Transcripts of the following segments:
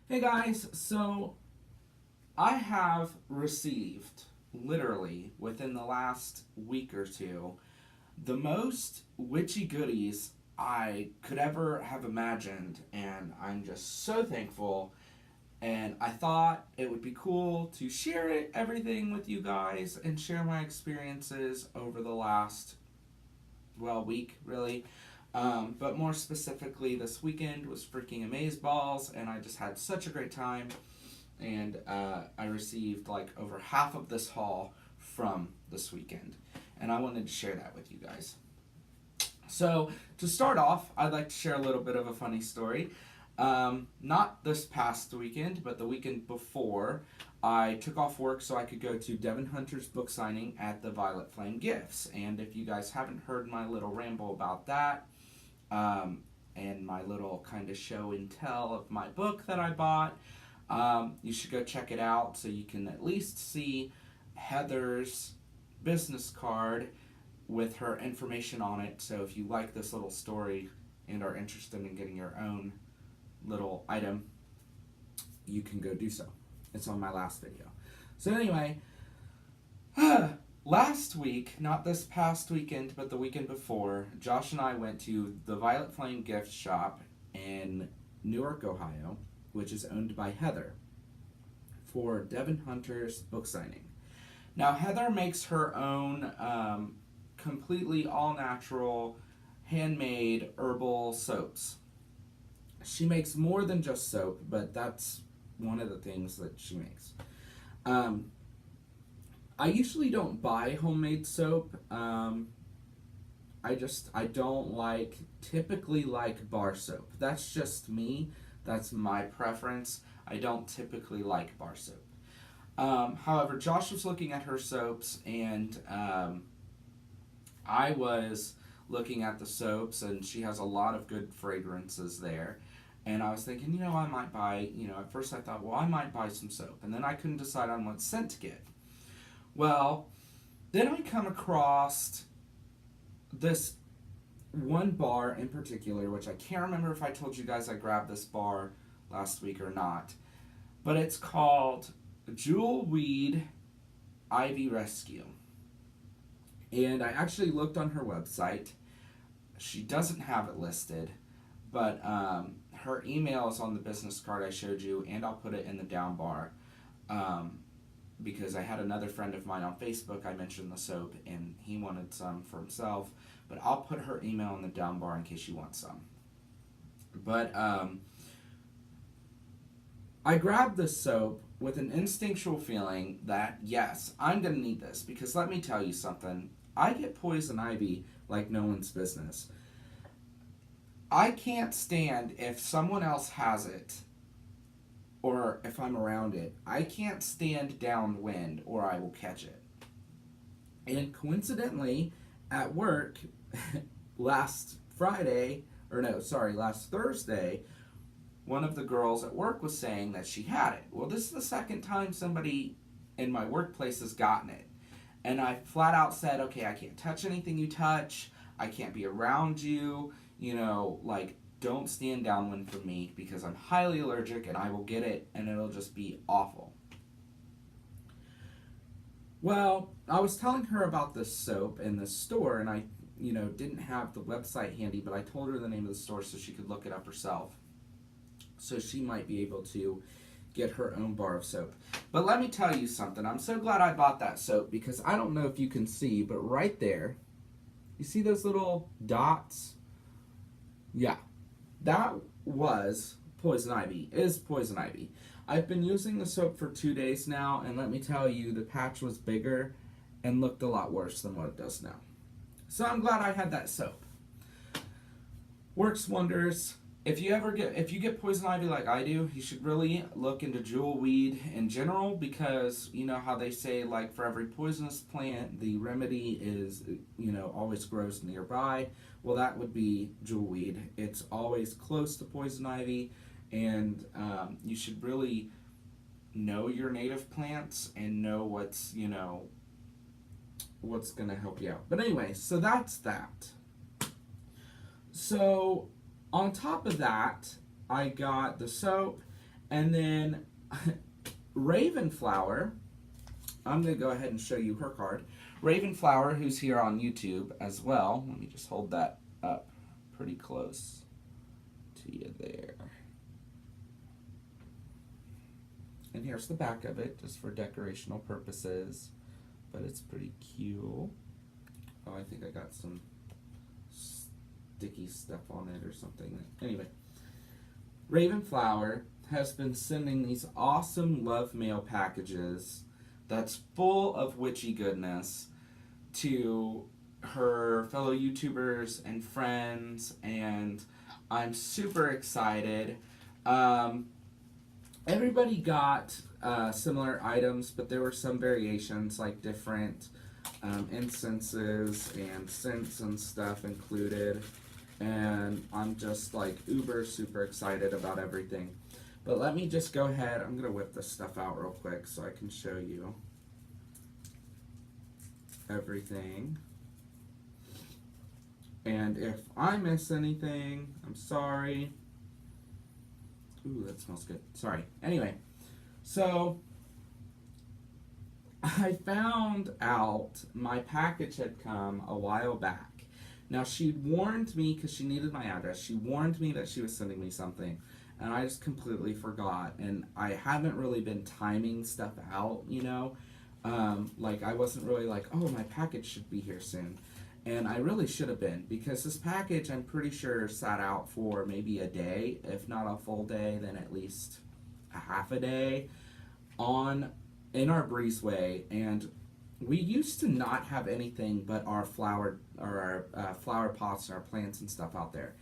Hey guys, so I have received, literally within the last week or two, the most witchy goodies I could ever have imagined, and I'm just so thankful. And I thought it would be cool to share everything with you guys and share my experiences over the last, week really. But more specifically, this weekend was freaking amazeballs, and I just had such a great time. And I received like over half of this haul from this weekend, and I wanted to share that with you guys. So to start off, I'd like to share a little bit of a funny story. Not this past weekend, but the weekend before, I took off work so I could go to Devin Hunter's book signing at the Violet Flame Gifts. And if you guys haven't heard my little ramble about that, um, and my little kind of show and tell of my book that I bought, you should go check it out so you can at least see Heather's business card with her information on it. So if you like this little story and are interested in getting your own little item, you can go do so. It's on my last video. So anyway, last week, not this past weekend, but the weekend before, Josh and I went to the Violet Flame gift shop in Newark, Ohio, which is owned by Heather, for Devin Hunter's book signing. Now, Heather makes her own completely all natural, handmade herbal soaps. She makes more than just soap, but that's one of the things that she makes. Um, I usually don't buy homemade soap. I don't typically like bar soap. That's just me. That's my preference. I don't typically like bar soap. However, Josh was looking at her soaps, and I was looking at the soaps, and she has a lot of good fragrances there. And I was thinking, I might buy, at first I thought, well, I might buy some soap. And then I couldn't decide on what scent to get. Well, then I come across this one bar in particular, which I can't remember if I told you guys I grabbed this bar last week or not. But it's called Jewel Weed Ivy Rescue. And I actually looked on her website. She doesn't have it listed, but her email is on the business card I showed you, and I'll put it in the down bar. Because I had another friend of mine on Facebook, I mentioned the soap, and he wanted some for himself. But I'll put her email in the down bar in case you want some. But I grabbed this soap with an instinctual feeling that, yes, I'm going to need this. Because let me tell you something. I get poison ivy like no one's business. I can't stand if someone else has it, or if I'm around it. I can't stand downwind, or I will catch it. And coincidentally, at work, last Thursday, one of the girls at work was saying that she had it. Well, this is the second time somebody in my workplace has gotten it. And I flat out said, okay, I can't touch anything you touch. I can't be around you. Don't stand downwind from me because I'm highly allergic and I will get it and it'll just be awful. Well, I was telling her about this soap in the store, and I, didn't have the website handy, but I told her the name of the store so she could look it up herself. So she might be able to get her own bar of soap. But let me tell you something. I'm so glad I bought that soap because I don't know if you can see, but right there, you see those little dots? Yeah, that was poison ivy, is poison ivy. I've been using the soap for 2 days now, and let me tell you, the patch was bigger and looked a lot worse than what it does now. So I'm glad I had that soap. Works wonders. If you get poison ivy like I do, you should really look into jewel weed in general, because you know how they say, like, for every poisonous plant, the remedy is, always grows nearby. Well, that would be jewel weed. It's always close to poison ivy, and you should really know your native plants and know what's going to help you out. But anyway, so that's that. So on top of that, I got the soap, And then Ravenflower, I'm going to go ahead and show you her card. Ravenflower, who's here on YouTube as well. Let me just hold that up pretty close to you there. And here's the back of it, just for decorational purposes. But it's pretty cute. Oh, I think I got some sticky stuff on it or something. Anyway, Ravenflower has been sending these awesome love mail packages that's full of witchy goodness to her fellow YouTubers and friends, and I'm super excited. Everybody got similar items, but there were some variations, like different incenses and scents and stuff included. And I'm just like uber super excited about everything. But let me just go ahead. I'm going to whip this stuff out real quick so I can show you everything. And if I miss anything, I'm sorry. Ooh, that smells good. Sorry. Anyway, so I found out my package had come a while back. Now, she warned me, because she needed my address, she warned me that she was sending me something, and I just completely forgot, and I haven't really been timing stuff out, you know? Like, I wasn't really like, oh, my package should be here soon. And I really should have been, because this package, I'm pretty sure, sat out for maybe a day, if not a full day, then at least a half a day, in our breezeway. And we used to not have anything but our flower pots and our plants and stuff out there.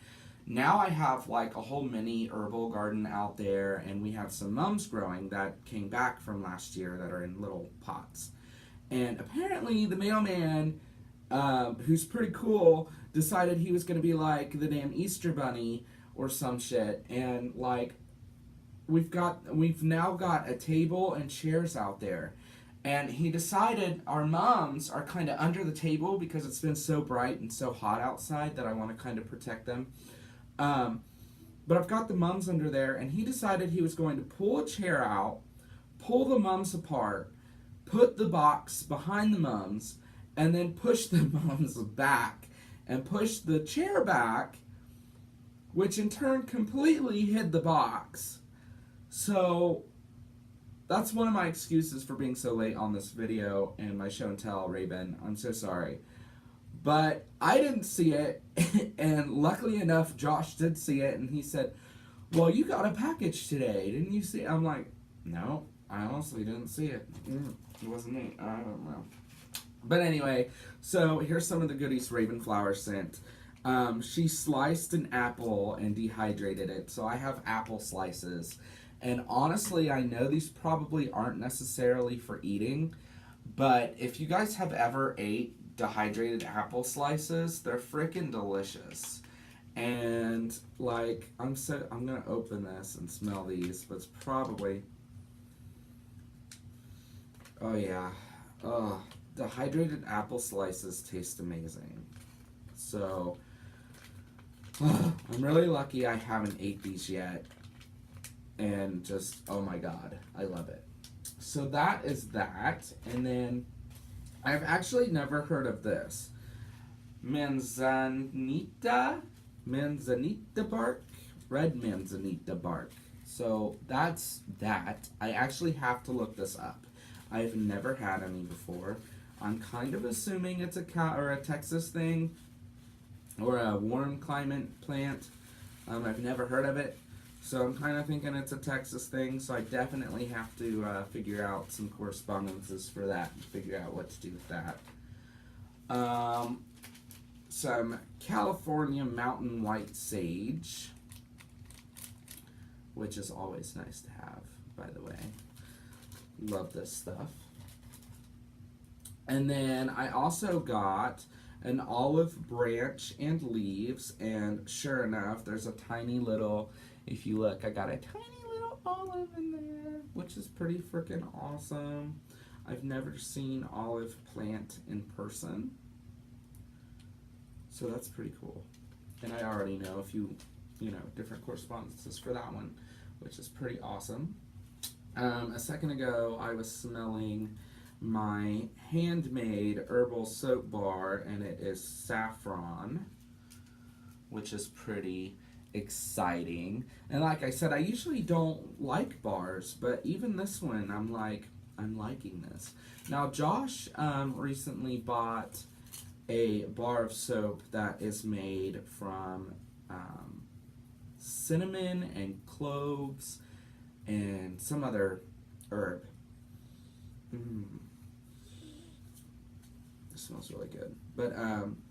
Now I have like a whole mini herbal garden out there, and we have some mums growing that came back from last year that are in little pots. And apparently the mailman, who's pretty cool, decided he was going to be like the damn Easter Bunny or some shit. And like, we've now got a table and chairs out there. And he decided our mums are kind of under the table because it's been so bright and so hot outside that I want to kind of protect them. But I've got the mums under there, and he decided he was going to pull a chair out, pull the mums apart, put the box behind the mums, and then push the mums back and push the chair back, which in turn completely hid the box. So that's one of my excuses for being so late on this video and my show and tell, Rabin. I'm so sorry. But I didn't see it, and luckily enough, Josh did see it, and he said, well, you got a package today, didn't you see it? I'm like, no, I honestly didn't see it. It wasn't me. I don't know. But anyway, so here's some of the goodies Ravenflower sent. She sliced an apple and dehydrated it, so I have apple slices. And honestly, I know these probably aren't necessarily for eating, but if you guys have ever ate dehydrated apple slices, they're freaking delicious. And like, I'm gonna open this and smell these, but it's probably, oh yeah, dehydrated apple slices taste amazing. So I'm really lucky I haven't ate these yet, and just, oh my god, I love it. So that is that. And then I've actually never heard of this. Manzanita bark, red manzanita bark. So that's that. I actually have to look this up. I've never had any before. I'm kind of assuming it's a Texas thing or a warm climate plant. I've never heard of it. So I'm kind of thinking it's a Texas thing, so I definitely have to figure out some correspondences for that and figure out what to do with that. Some California mountain white sage, which is always nice to have, by the way. Love this stuff. And then I also got an olive branch and leaves, and sure enough, there's a tiny little, if you look, I got a tiny little olive in there, which is pretty freaking awesome. I've never seen olive plant in person, so that's pretty cool. And I already know a few, different correspondences for that one, which is pretty awesome. A second ago, I was smelling my handmade herbal soap bar, and it is saffron, which is pretty exciting. And like I said, I usually don't like bars, but even this one, I'm liking this. Now, Josh recently bought a bar of soap that is made from cinnamon and cloves and some other herb. It smells really good. But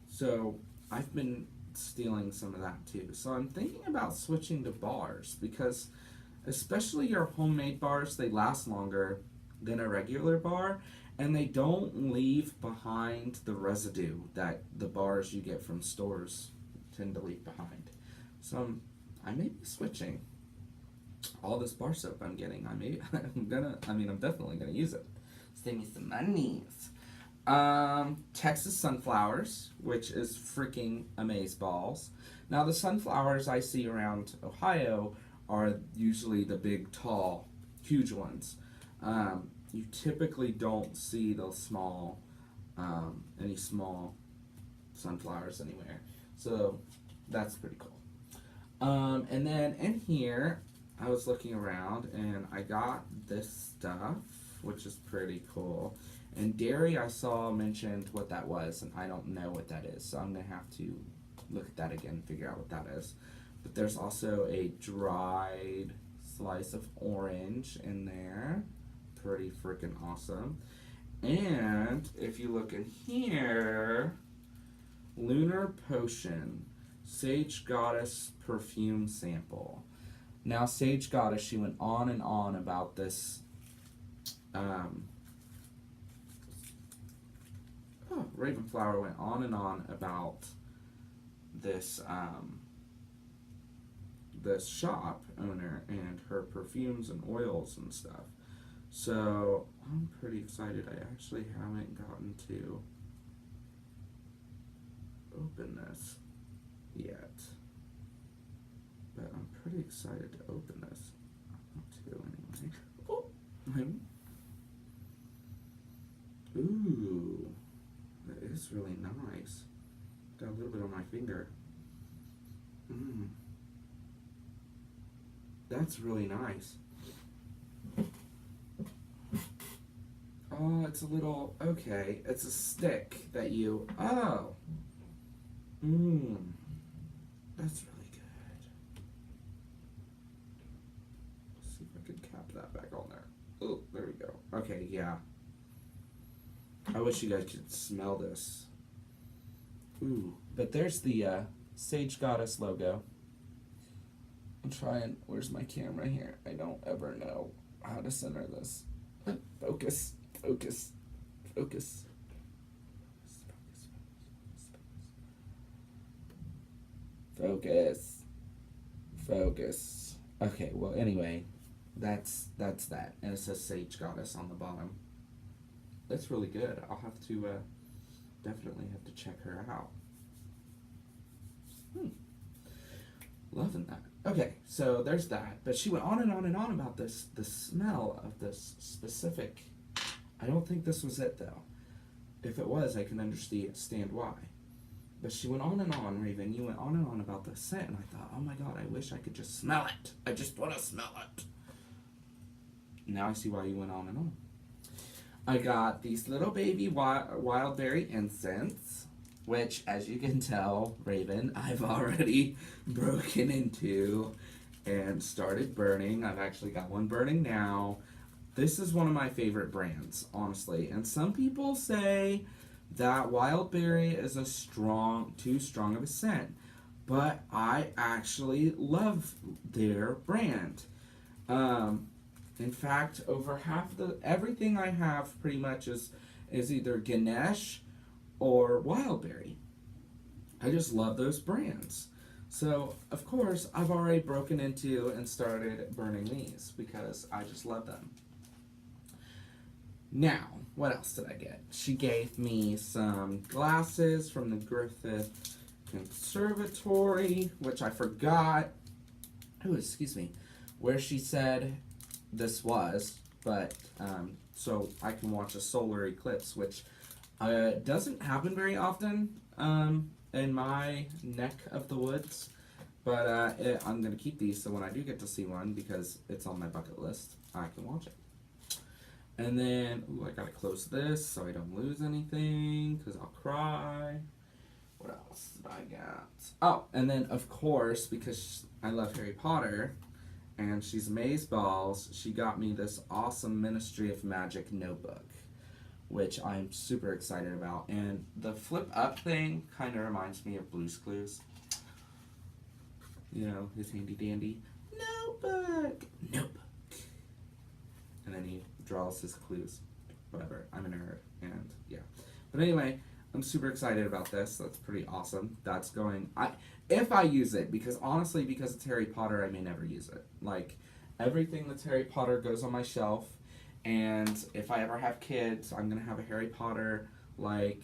so I've been stealing some of that too. So I'm thinking about switching to bars because especially your homemade bars, they last longer than a regular bar and they don't leave behind the residue that the bars you get from stores tend to leave behind. So I may be switching. All this bar soap I'm getting, I'm definitely gonna use it. Save me some monies. Texas sunflowers, which is freaking amazeballs. Now the sunflowers I see around Ohio are usually the big, tall, huge ones. You typically don't see those small, any small sunflowers anywhere. So that's pretty cool. And then in here, I was looking around and I got this stuff, which is pretty cool. And dairy, I saw mentioned what that was, and I don't know what that is. So I'm going to have to look at that again and figure out what that is. But there's also a dried slice of orange in there. Pretty freaking awesome. And if you look in here, Lunar Potion, Sage Goddess perfume sample. Now, Sage Goddess, she went on and on about this. Ravenflower went on and on about this this shop owner and her perfumes and oils and stuff. So I'm pretty excited. I actually haven't gotten to open this yet. But I'm pretty excited to open this. I want to anyway. Oh. Ooh. That is really nice. Got a little bit on my finger. That's really nice. Oh, it's a little, okay. It's a stick that you, oh. That's really good. Let's see if I can cap that back on there. Oh, there we go. Okay, yeah. I wish you guys could smell this. Ooh, but there's the Sage Goddess logo. I'm trying, where's my camera here? I don't ever know how to center this. Focus, focus, focus. Focus. Focus. Okay, well anyway, that's that. And it says Sage Goddess on the bottom. That's really good. I'll have to definitely have to check her out. Loving that. Okay, so there's that. But she went on and on and on about the smell of this specific. I don't think this was it though. If it was, I can understand why. But she went on and on, Raven. You went on and on about the scent, and I thought, oh my god, I wish I could just smell it. I just want to smell it. Now I see why you went on and on. I got these little baby wild berry incense, which, as you can tell, Raven, I've already broken into and started burning. I've actually got one burning now. This is one of my favorite brands, honestly. And some people say that wild berry is too strong of a scent. But I actually love their brand. In fact, over half everything I have pretty much is either Ganesh or Wildberry. I just love those brands. So, of course, I've already broken into and started burning these because I just love them. Now, what else did I get? She gave me some glasses from the Griffith Conservatory, which I forgot. Oh, excuse me. where she said this was, but so I can watch a solar eclipse, which doesn't happen very often in my neck of the woods. But I'm going to keep these so when I do get to see one, because it's on my bucket list, I can watch it. And then, ooh, I got to close this so I don't lose anything, because I'll cry. What else did I get? Oh, and then, of course, because I love Harry Potter, and she's Maze Balls, she got me this awesome Ministry of Magic notebook, which I'm super excited about. And the flip up thing kind of reminds me of Blue's Clues. You know, his handy dandy notebook. And then he draws his clues. Whatever. I'm a nerd. And yeah. But anyway, I'm super excited about this. That's pretty awesome. That's going... if I use it, because honestly, because it's Harry Potter, I may never use it. Like, everything that's Harry Potter goes on my shelf. And if I ever have kids, I'm going to have a Harry Potter, like,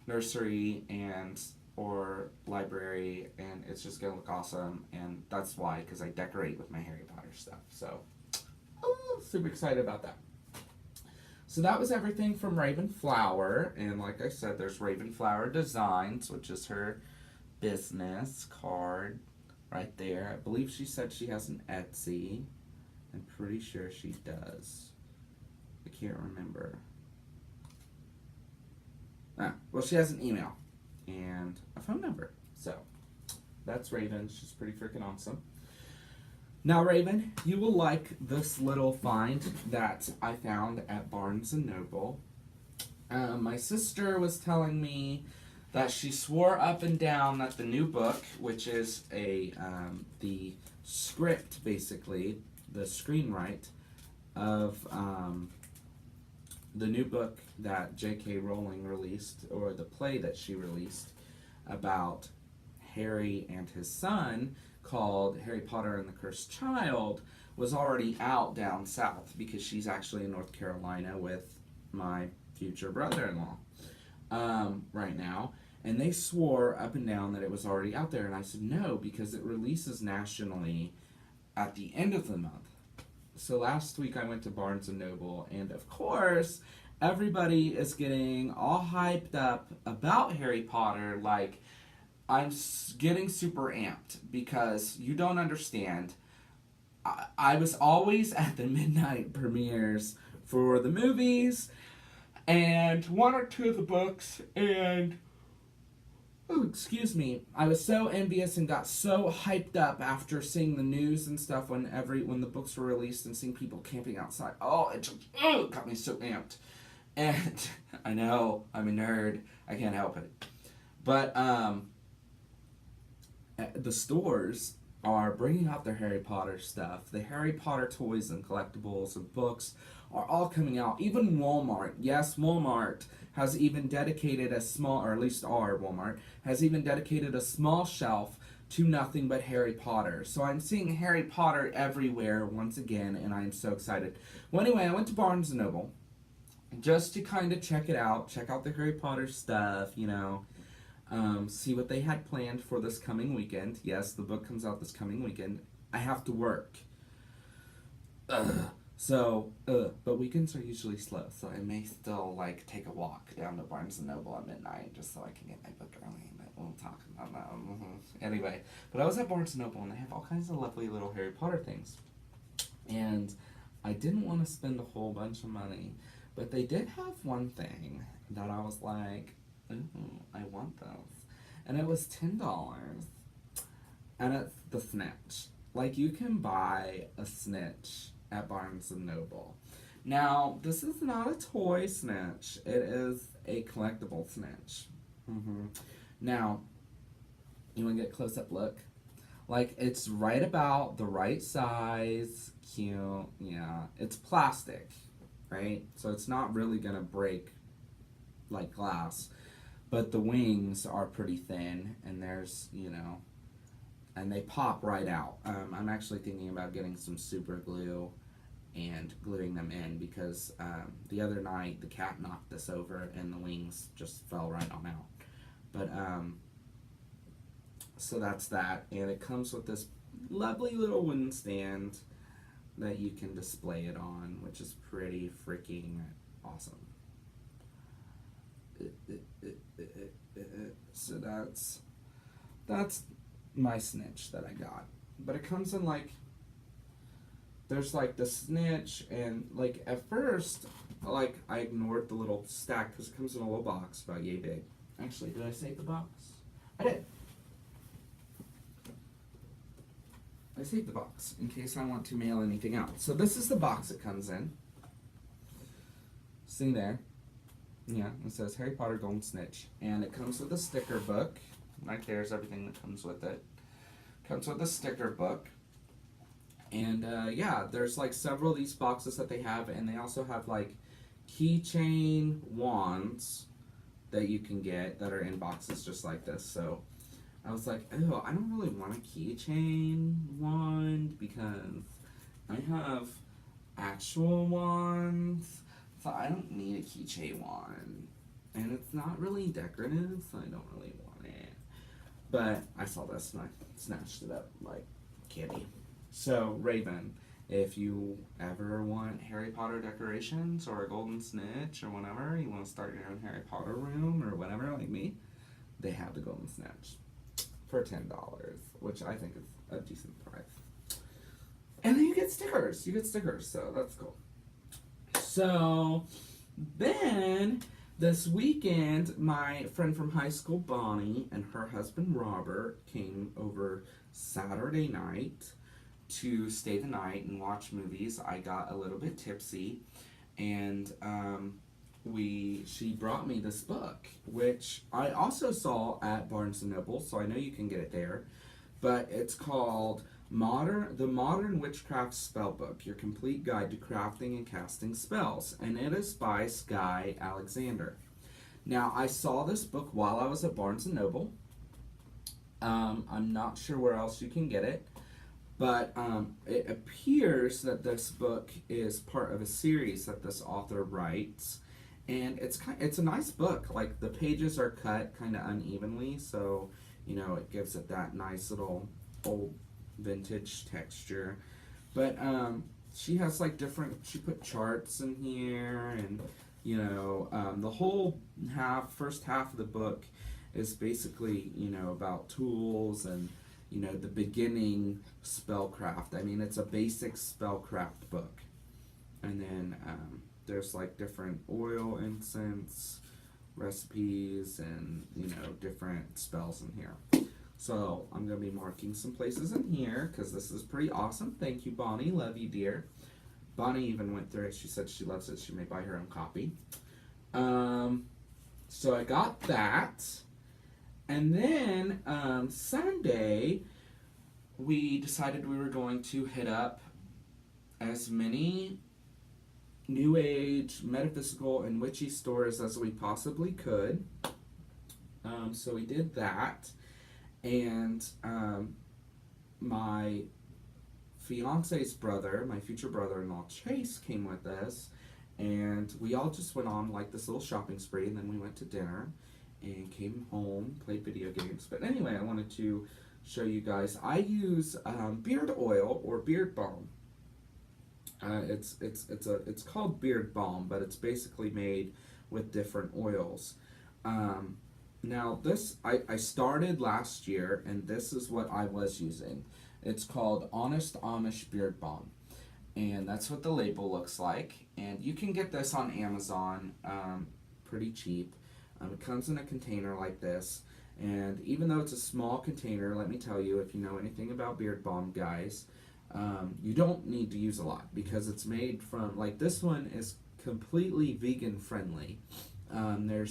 nursery and... or library, and it's just gonna look awesome, and that's why, because I decorate with my Harry Potter stuff. So, super excited about that. So that was everything from Raven Flower, and like I said, there's Raven Flower Designs, which is her business card right there. I believe she said she has an Etsy. I'm pretty sure she does. I can't remember. Well, she has an email and a phone number. So, that's Raven. She's pretty freaking awesome. Now, Raven, you will like this little find that I found at Barnes & Noble. My sister was telling me that she swore up and down that the new book, which is the script, basically, the screenwrite of the new book that J.K. Rowling released, or the play that she released about Harry and his son, called Harry Potter and the Cursed Child, was already out down south, because she's actually in North Carolina with my future brother-in-law right now. And they swore up and down that it was already out there. And I said, no, because it releases nationally at the end of the month. So last week I went to Barnes & Noble, and of course, everybody is getting all hyped up about Harry Potter. Like, I'm getting super amped, because you don't understand. I was always at the midnight premieres for the movies, and one or two of the books, and... oh, excuse me. I was so envious and got so hyped up after seeing the news and stuff when the books were released and seeing people camping outside. Oh, it just got me so amped. And I know, I'm a nerd. I can't help it. But the stores are bringing out their Harry Potter stuff. The Harry Potter toys and collectibles and books are all coming out. Even Walmart. Yes, Walmart has even dedicated a small, or at least our Walmart, has even dedicated a small shelf to nothing but Harry Potter. So I'm seeing Harry Potter everywhere once again, and I'm so excited. Well, anyway, I went to Barnes & Noble just to kind of check it out, check out the Harry Potter stuff, you know, see what they had planned for this coming weekend. Yes, the book comes out this coming weekend. I have to work. But weekends are usually slow, so I may still, like, take a walk down to Barnes & Noble at midnight just so I can get my book early, but we'll talk about that. Anyway, but I was at Barnes & Noble, and they have all kinds of lovely little Harry Potter things. And I didn't want to spend a whole bunch of money, but they did have one thing that I was like, ooh, I want this. And it was $10. And it's the Snitch. Like, you can buy a Snitch at Barnes & Noble. Now, this is not a toy Snitch. It is a collectible Snitch. Now, you want to get a close-up look? Like, it's right about the right size, cute, yeah. It's plastic, right? So it's not really going to break like glass. But the wings are pretty thin, and there's, you know, and they pop right out. I'm actually thinking about getting some super glue and gluing them in, because the other night the cat knocked this over and the wings just fell right on out. But so that's that, and it comes with this lovely little wooden stand that you can display it on, which is pretty freaking awesome. So that's my Snitch that I got. But it comes in like, there's like the Snitch, and like at first, like I ignored the little stack because it comes in a little box about yay big. Actually, did I save the box? I did. I saved the box in case I want to mail anything out. So this is the box it comes in. See there? Yeah, it says Harry Potter Golden Snitch. And it comes with a sticker book. Right there's everything that comes with it. Comes with a sticker book. And yeah, there's like several of these boxes that they have, and they also have like keychain wands that you can get that are in boxes just like this. So I was like, oh, I don't really want a keychain wand because I have actual wands, so I don't need a keychain wand. And it's not really decorative, so I don't really want it. But I saw this and I snatched it up like candy. So, Rabin, if you ever want Harry Potter decorations or a golden snitch or whatever, you want to start your own Harry Potter room or whatever like me, they have the golden snitch for $10, which I think is a decent price. And then you get stickers. You get stickers, so that's cool. So, then this weekend, my friend from high school, Bonnie, and her husband, Robert, came over Saturday night to stay the night and watch movies. I got a little bit tipsy, and she brought me this book, which I also saw at Barnes & Noble, so I know you can get it there. But it's called The Modern Witchcraft Spellbook, Your Complete Guide to Crafting and Casting Spells, and it is by Sky Alexander. Now, I saw this book while I was at Barnes & Noble. I'm not sure where else you can get it. But it appears that this book is part of a series that this author writes, and it's a nice book. Like the pages are cut kind of unevenly, so it gives it that nice little old vintage texture. But she has like she put charts in here, and the whole first half of the book is basically about tools and the beginning spellcraft. I mean, it's a basic spellcraft book. And then there's like different oil, incense, recipes, and different spells in here. So I'm going to be marking some places in here because this is pretty awesome. Thank you, Bonnie. Love you, dear. Bonnie even went through it. She said she loves it. She may buy her own copy. So I got that. And then Sunday, we decided we were going to hit up as many New Age, metaphysical, and witchy stores as we possibly could. So we did that. And my fiance's brother, my future brother-in-law Chase, came with us. And we all just went on like this little shopping spree, and then we went to dinner and came home, played video games. But anyway, I wanted to show you guys. I use beard oil or beard balm. It's called beard balm, but it's basically made with different oils. Now this I started last year, and this is what I was using. It's called Honest Amish Beard Balm, and that's what the label looks like. And you can get this on Amazon, pretty cheap. It comes in a container like this, and even though it's a small container, let me tell you, if you know anything about beard balm, guys, you don't need to use a lot because it's made from, like, this one is completely vegan friendly. There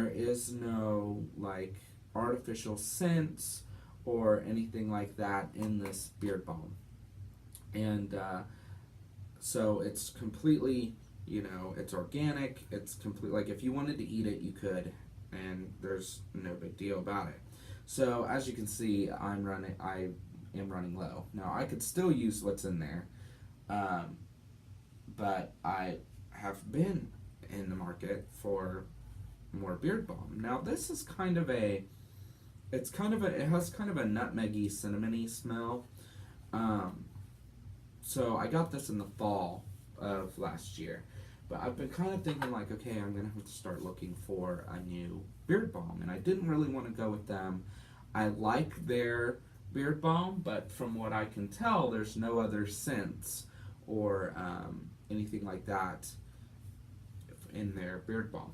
is no like artificial scents or anything like that in this beard balm, and so it's completely, it's organic. It's complete, like if you wanted to eat it, you could, and there's no big deal about it. So as you can see, I am running low. Now I could still use what's in there, but I have been in the market for more beard balm. Now this is kind of a It's kind of it has kind of a nutmeggy, cinnamony smell. Um, so I got this in the fall of last year. But I've been kind of thinking like, okay, I'm gonna have to start looking for a new beard balm, and I didn't really want to go with them. I like their beard balm, but from what I can tell, there's no other scents or anything like that in their beard balm.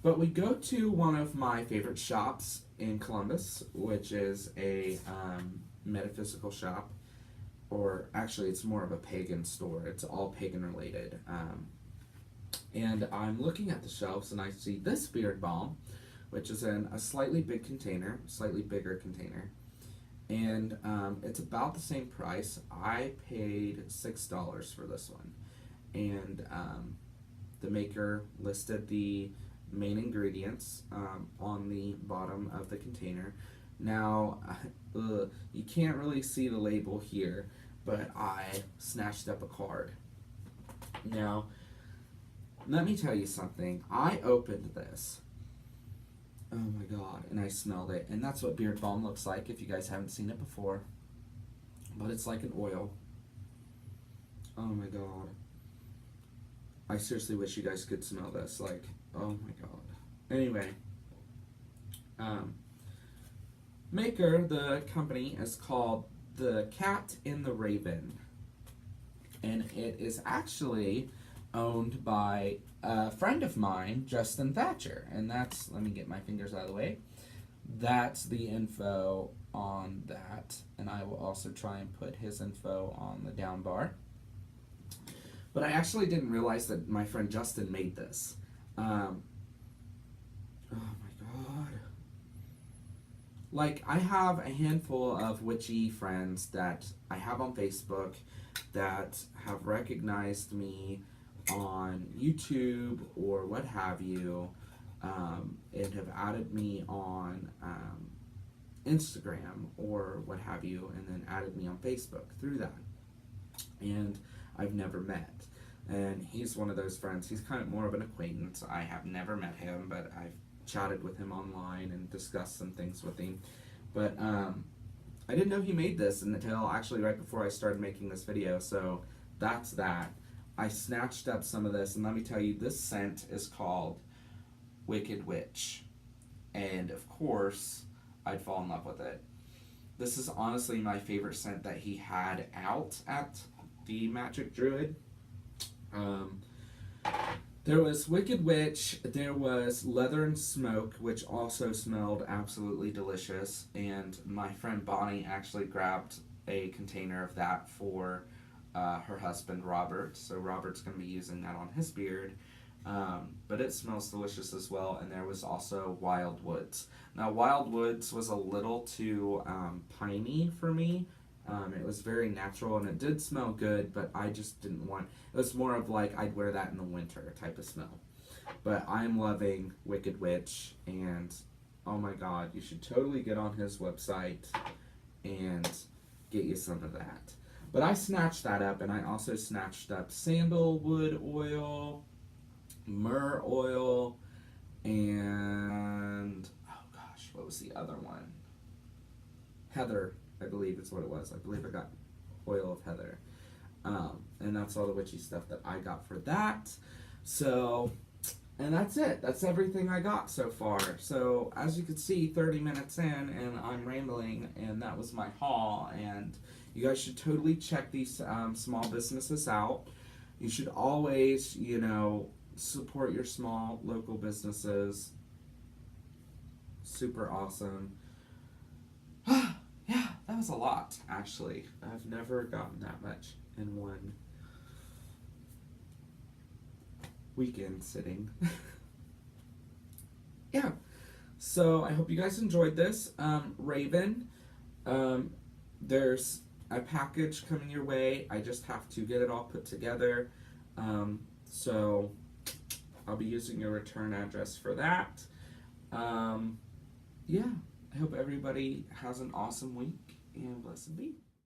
But we go to one of my favorite shops in Columbus, which is a metaphysical shop, or actually, it's more of a pagan store. It's all pagan related. And I'm looking at the shelves and I see this beard balm, which is in a slightly slightly bigger container. And it's about the same price. I paid $6 for this one. And the maker listed the main ingredients on the bottom of the container. Now, you can't really see the label here, but I snatched up a card. Now, let me tell you something. I opened this. Oh my god. And I smelled it. And that's what beard balm looks like if you guys haven't seen it before. But it's like an oil. Oh my god. I seriously wish you guys could smell this. Like, oh my god. Anyway. Maker, the company, is called The Cat in the Rabin. And it is actually owned by a friend of mine, Justin Thatcher. And that's, let me get my fingers out of the way. That's the info on that. And I will also try and put his info on the down bar. But I actually didn't realize that my friend Justin made this. Oh my god. Like, I have a handful of witchy friends that I have on Facebook that have recognized me on YouTube or what have you, and have added me on Instagram or what have you, and then added me on Facebook through that. And I've never met. And he's one of those friends. He's kind of more of an acquaintance. I have never met him, but I've chatted with him online and discussed some things with him. But I didn't know he made this until actually right before I started making this video. So that's that. I snatched up some of this, and let me tell you, this scent is called Wicked Witch. And of course, I'd fall in love with it. This is honestly my favorite scent that he had out at the Magic Druid. There was Wicked Witch, there was Leather and Smoke, which also smelled absolutely delicious, and my friend Bonnie actually grabbed a container of that for her husband Robert, so Robert's going to be using that on his beard, but it smells delicious as well. And there was also Wild Woods. Now Wild Woods was a little too piney for me. It was very natural and it did smell good, but I just didn't want, it was more of like I'd wear that in the winter type of smell. But I'm loving Wicked Witch, and oh my god, you should totally get on his website and get you some of that. But I snatched that up, and I also snatched up sandalwood oil, myrrh oil, and oh gosh, what was the other one? Heather, I believe is what it was. I believe I got oil of heather. And that's all the witchy stuff that I got for that. So, and that's it. That's everything I got so far. So, as you can see, 30 minutes in, and I'm rambling, and that was my haul. And you guys should totally check these small businesses out. You should always, you know, support your small local businesses. Super awesome. Yeah, that was a lot, actually. I've never gotten that much in one weekend sitting. Yeah, so I hope you guys enjoyed this. Rabin, there's a package coming your way. I just have to get it all put together. So I'll be using your return address for that. Yeah, I hope everybody has an awesome week, and blessed be.